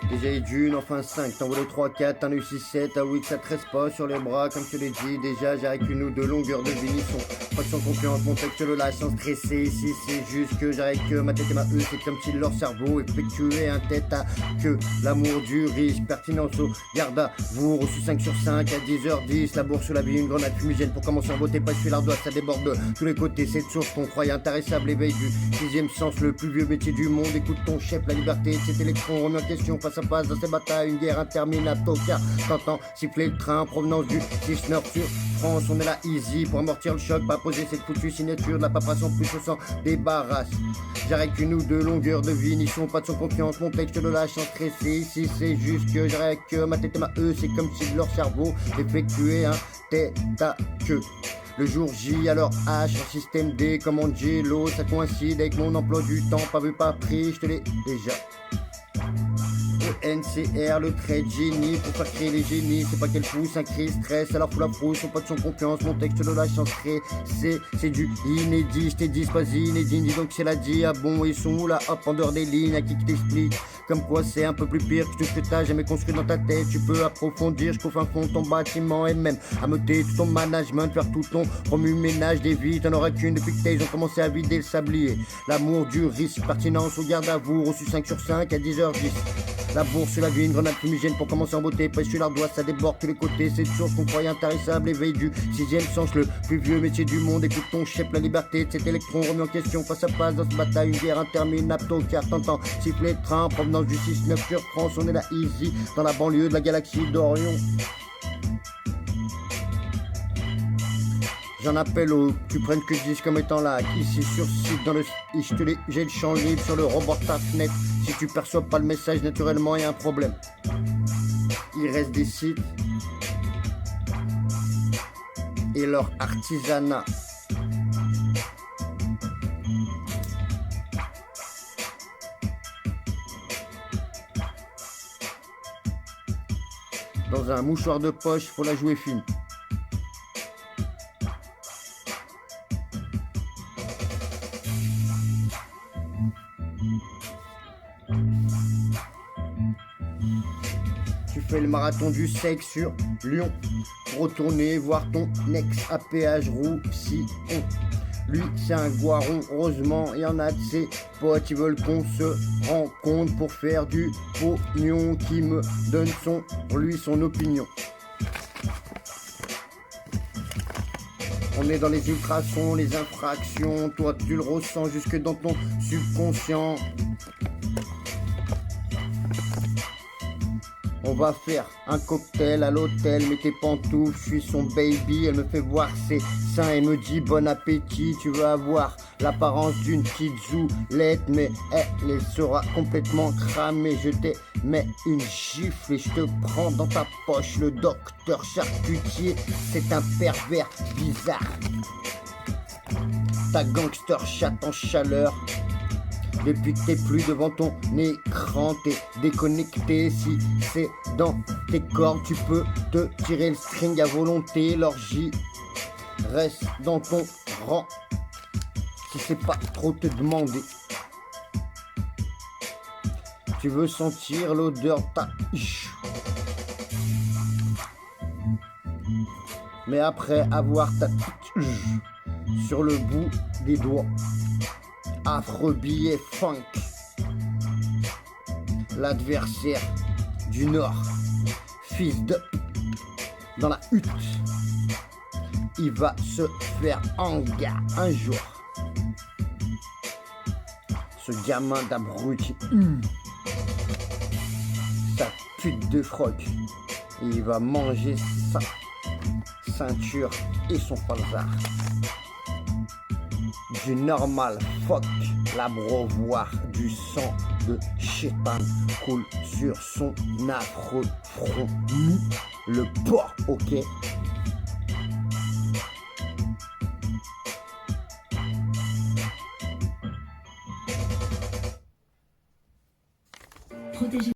Déjà et d'une, enfin 5, t'en voulais 3, 4, t'en as eu 6, 7, ah oui que ça te reste pas sur les bras, comme je te l'ai dit, déjà j'arrive qu'une ou deux longueurs de vinisson, pas que sans confiance, mon texte le lâche sans stresser, ici c'est juste que j'arrive que ma tête et ma c'est comme si leur cerveau effectuait un tête à queue, l'amour du risque, pertinence au garde à vous, reçu 5 sur 5 à 10h10, la bourse sur la vie, une grenade fumigène pour commencer en beauté, pas je suis l'ardoise, ça déborde de tous les côtés, cette source qu'on croyait intarissable, l'éveil du sixième sens, le plus vieux métier du monde, écoute ton chef, la liberté, cet électron remis en question, face à face dans ces batailles, une guerre interminable, car t'entends siffler le train, provenance du 6-9 sur France, on est là easy pour amortir le choc, pas poser cette foutue signature de la paperasse en plus, on s'en débarrasse. J'arrête qu'une ou deux longueurs de vie, n'y sont pas de son confiance, mon texte le lâche sans stresser, ici c'est juste que j'arrête que ma tête et ma c'est comme si leur cerveau effectuait un tête à queue. Le jour J, alors H, en système D, commande G, l'eau, ça coïncide avec mon emploi du temps, pas vu, pas pris, je te l'ai déjà. NCR, le trait de génie pour faire créer les génies, c'est pas qu'elle pousse un cri, stress, alors fout la frousse, sont pas de son confiance, mon texte le lâche sans stress, c'est du inédit, je t'ai dit, c'est pas inédit, dis donc c'est la dit, ah bon, ils sont où là, hop, en dehors des lignes, à qui t'explique, comme quoi c'est un peu plus pire que tout ce que t'as jamais construit dans ta tête, tu peux approfondir jusqu'au fin fond de ton bâtiment et même ameuter tout ton management, faire tout ton remue-ménage des vies, t'en auras qu'une depuis que ils ont commencé à vider le sablier, l'amour du risque, pertinence au garde à vous, reçu 5 sur 5 à 10h10. La bourse, la vie, une grenade fumigène pour commencer en beauté, pas sur l'ardoise, ça déborde tous les côtés, cette source qu'on croyait intarissable, éveil du sixième sens, le plus vieux métier du monde, écoute ton chef, la liberté de cet électron remis en question, face à face dans cette bataille, une guerre interminable, car t'entends siffler le train, provenance du 6-9 sur France, on est là easy, dans la banlieue de la galaxie d'Orion. J'en appelle aux tu prennes que 10 comme étant là, ici sur site, dans le j'ai le champ libre sur le reportage net. Si tu perçois pas le message, naturellement il y a un problème. Il reste des sites et leur artisanat. Dans un mouchoir de poche, faut la jouer fine. Tu fais le marathon du sexe sur Lyon, retourner voir ton ex à péage Roussillon. Lui c'est un guaron, heureusement il y en a de ses potes qui veulent qu'on se rencontre pour faire du pognon, qui me donne son opinion. On est dans les ultrasons, les infractions, toi tu le ressens jusque dans ton subconscient. On va faire un cocktail à l'hôtel, mets tes pantoufles, je suis son baby, elle me fait voir ses seins et me dit bon appétit, tu veux avoir l'apparence d'une petite zoulette, mais elle sera complètement cramée, je te mets une gifle et je te prends dans ta poche, le docteur charcutier, c'est un pervers bizarre, ta gangster chatte en chaleur. Depuis que t'es plus devant ton écran, t'es déconnecté. Si c'est dans tes cordes, tu peux te tirer le string à volonté. L'orgie reste dans ton rang. Si c'est pas trop te demander. Tu veux sentir l'odeur de ta... Mais après avoir ta... sur le bout des doigts. Affreux billet funk, l'adversaire du Nord, fils de dans la hutte, il va se faire hangar un jour. Ce gamin d'abruti, sa pute de froc, il va manger sa ceinture et son falzar. Du normal fuck, l'abreuvoir du sang de chétan coule sur son affreux front nu. Le porc, ok.